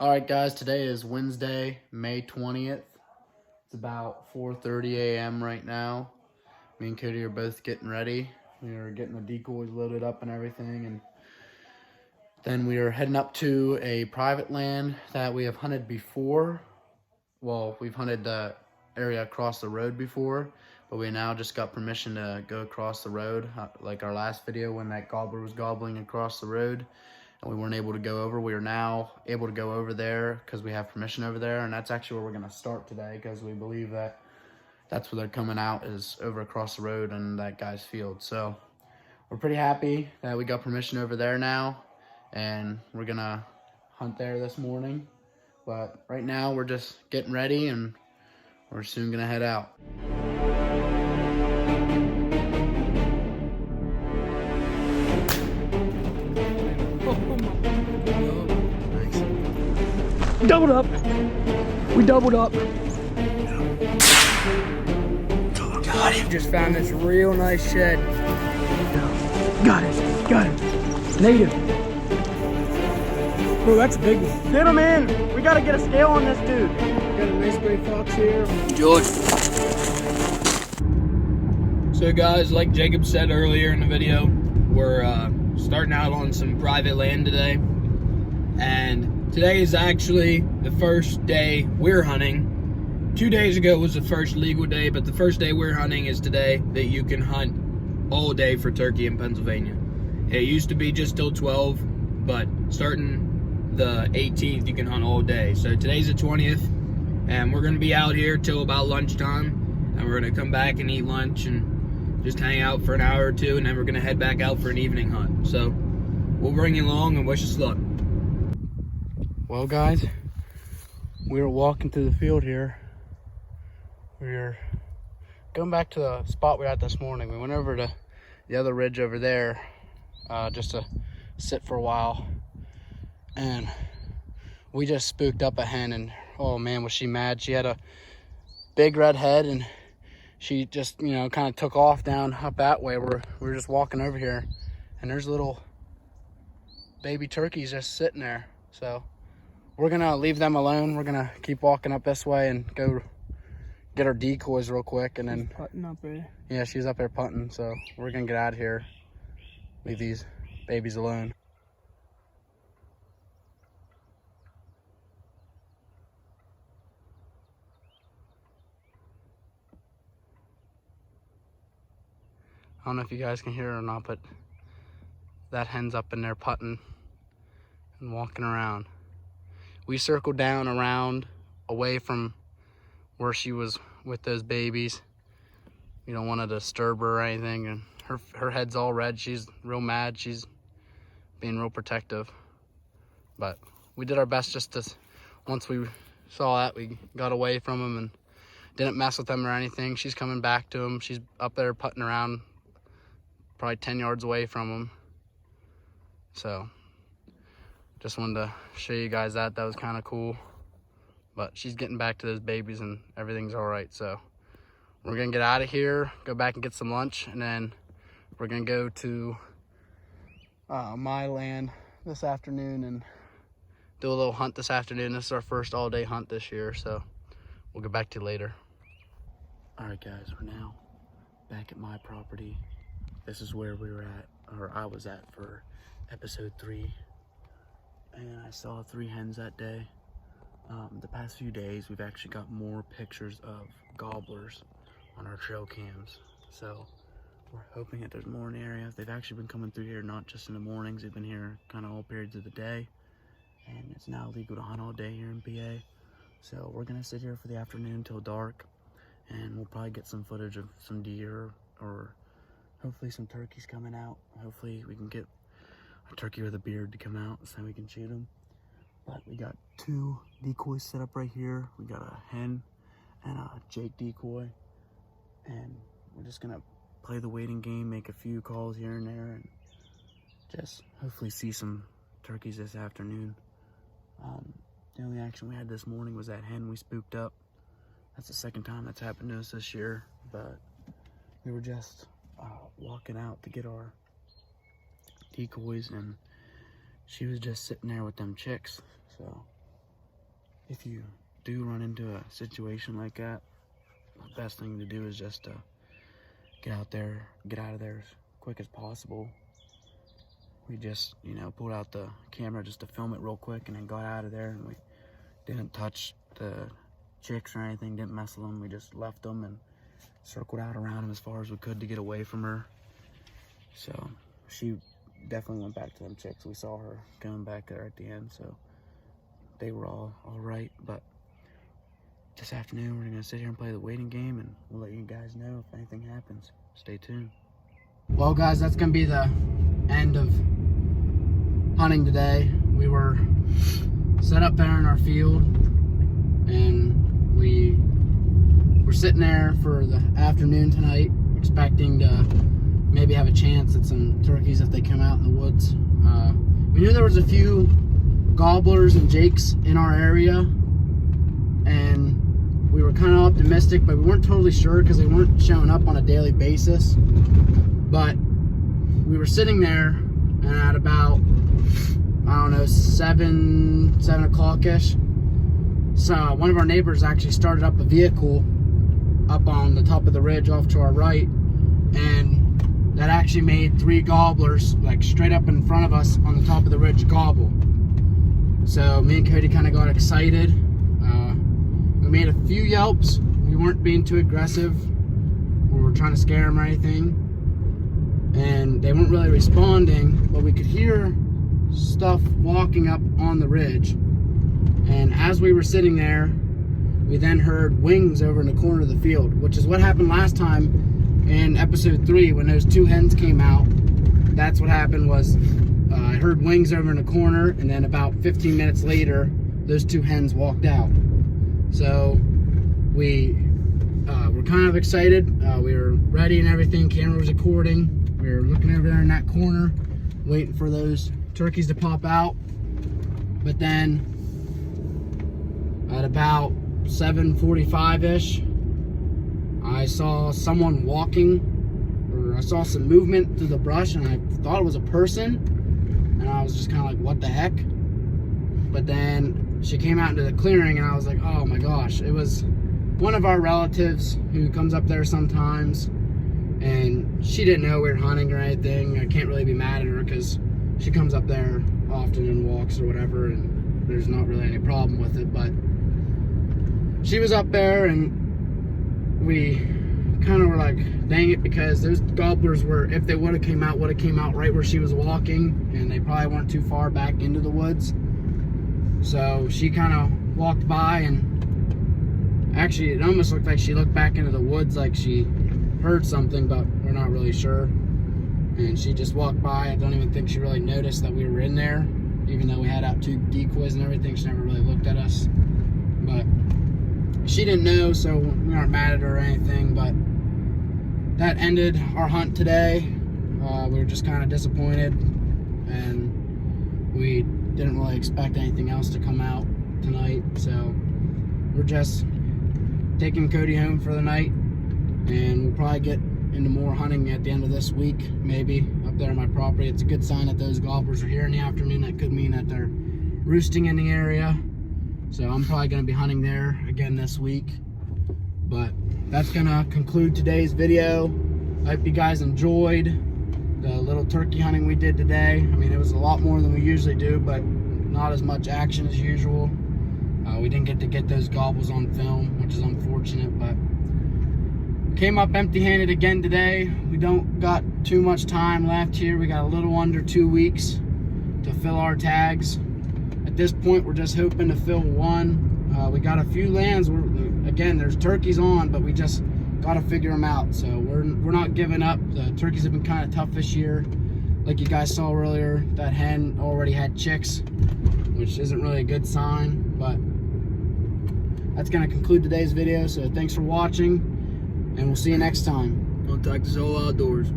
All right, guys, today is Wednesday, May 20th. It's about 4:30 a.m. right now. Me and Cody are both getting ready. We are getting the decoys loaded up and everything, and then we are heading up to a private land that we have hunted before. Well, we've hunted the area across the road before, but we now just got permission to go across the road, like our last video when that gobbler was gobbling across the road and we weren't able to go over. We are now able to go over there because we have permission over there, and that's actually where we're going to start today because we believe that that's where they're coming out, is over across the road in that guy's field. So we're pretty happy that we got permission over there now, and we're going to hunt there this morning. But right now we're just getting ready and we're soon going to head out. Doubled up. We doubled up. Got him. Just found this real nice shed. Got it. Got it. Native. Oh, that's a big one. Get him in. We got to get a scale on this dude. Got a nice gray fox here. Enjoy. So guys, like Jacob said earlier in the video, we're starting out on some private land today. And today is actually the first day we're hunting. 2 days ago was the first legal day, but the first day we're hunting is today that you can hunt all day for turkey in Pennsylvania. It used to be just till 12, but starting the 18th, you can hunt all day. So today's the 20th, and we're gonna be out here till about lunchtime, and we're gonna come back and eat lunch and just hang out for an hour or two, and then we're gonna head back out for an evening hunt. So we'll bring you along and wish us luck. Well, guys, we were walking through the field here. We're going back to the spot we were at this morning. We went over to the other ridge over there just to sit for a while. And we just spooked up a hen, and oh man, was she mad. She had a big red head, and she just, you know, kind of took off down up that way. We were just walking over here, and there's little baby turkeys just sitting there. So we're gonna leave them alone. We're gonna keep walking up this way and go get our decoys real quick, and then Putting up there. yeah, she's up there punting. So we're gonna get out of here, leave these babies alone. I don't know if you guys can hear it or not, but that hen's up in there putting and walking around. We circled down around away from where she was with those babies. We don't want to disturb her or anything, and her head's all red. She's real mad. She's being real protective. But we did our best just to, once we saw that, we got away from them and didn't mess with them or anything. She's coming back to them. She's up there putting around, probably 10 yards away from them. So just wanted to show you guys that. That was kind of cool. But she's getting back to those babies and everything's all right. So we're gonna get out of here, go back and get some lunch, and then we're gonna go to my land this afternoon and do a little hunt this afternoon. This is our first all-day hunt this year, so we'll get back to you later. All right, guys, we're now back at my property. This is where we were at, or I was at, for episode 3. And I saw 3 hens that day. The past few days, we've actually got more pictures of gobblers on our trail cams. So we're hoping that there's more in the area. They've actually been coming through here, not just in the mornings. They've been here kind of all periods of the day. And it's now legal to hunt all day here in PA. So we're gonna sit here for the afternoon till dark, and we'll probably get some footage of some deer or hopefully some turkeys coming out. Hopefully we can get a turkey with a beard to come out so we can shoot them. But we got 2 decoys set up right here. We got a hen and a Jake decoy, and we're just gonna play the waiting game, make a few calls here and there, and just hopefully see some turkeys this afternoon. The only action we had this morning was that hen we spooked up. That's the second time that's happened to us this year, but we were just walking out to get our decoys, and she was just sitting there with them chicks. So if you do run into a situation like that, the best thing to do is just get out of there as quick as possible. We just, you know, pulled out the camera just to film it real quick and then got out of there, and we didn't touch the chicks or anything, didn't mess with them. We just left them and circled out around them as far as we could to get away from her. So she definitely went back to them chicks. We saw her coming back there at the end, so they were all right. But this afternoon we're gonna sit here and play the waiting game, and we'll let you guys know if anything happens. Stay tuned. Well, guys, that's gonna be the end of hunting today. We were set up there in our field, and we were sitting there for the afternoon tonight, expecting to maybe have a chance at some turkeys if they come out in the woods. We knew there was a few gobblers and jakes in our area, and we were kind of optimistic, but we weren't totally sure because they weren't showing up on a daily basis. But we were sitting there, and at about, I don't know, 7 o'clock-ish, so one of our neighbors actually started up a vehicle up on the top of the ridge off to our right, and that actually made 3 gobblers, like straight up in front of us on the top of the ridge, gobble. So me and Cody kind of got excited. We made a few yelps. We weren't being too aggressive. We were trying to scare them or anything. And they weren't really responding, but we could hear stuff walking up on the ridge. And as we were sitting there, we then heard wings over in the corner of the field, which is what happened last time in episode 3 when those 2 hens came out. That's what happened was I heard wings over in the corner, and then about 15 minutes later, those 2 hens walked out. So we were kind of excited. We were ready and everything. Camera was recording. We were looking over there in that corner, waiting for those turkeys to pop out. But then at about 7:45-ish, I saw someone walking, or I saw some movement through the brush, and I thought it was a person, and I was just kind of like, what the heck? But then she came out into the clearing, and I was like, oh my gosh. It was one of our relatives who comes up there sometimes, and she didn't know we were hunting or anything. I can't really be mad at her because she comes up there often and walks or whatever, and there's not really any problem with it. But she was up there, and we kind of were like, dang it, because those gobblers were, if they would have came out right where she was walking, and they probably weren't too far back into the woods. So she kind of walked by, and actually it almost looked like she looked back into the woods like she heard something, but we're not really sure. And she just walked by. I don't even think she really noticed that we were in there, even though we had out 2 decoys and everything. She never really looked at us, but she didn't know, so we aren't mad at her or anything. But that ended our hunt today. We were just kind of disappointed, and we didn't really expect anything else to come out tonight. So we're just taking Cody home for the night, and we'll probably get into more hunting at the end of this week, maybe up there on my property. It's a good sign that those gobblers are here in the afternoon. That could mean that they're roosting in the area. So I'm probably going to be hunting there again this week. But that's going to conclude today's video. I hope you guys enjoyed the little turkey hunting we did today. I mean, it was a lot more than we usually do, but not as much action as usual. We didn't get those gobbles on film, which is unfortunate, but came up empty-handed again today. We don't got too much time left here. We got a little under 2 weeks to fill our tags. At this point, we're just hoping to fill 1. We got a few lands where, again, there's turkeys on, but we just got to figure them out. So we're not giving up. The turkeys have been kind of tough this year. Like you guys saw earlier, that hen already had chicks, which isn't really a good sign. But that's going to conclude today's video. So thanks for watching, and we'll see you next time. Contact us all outdoors.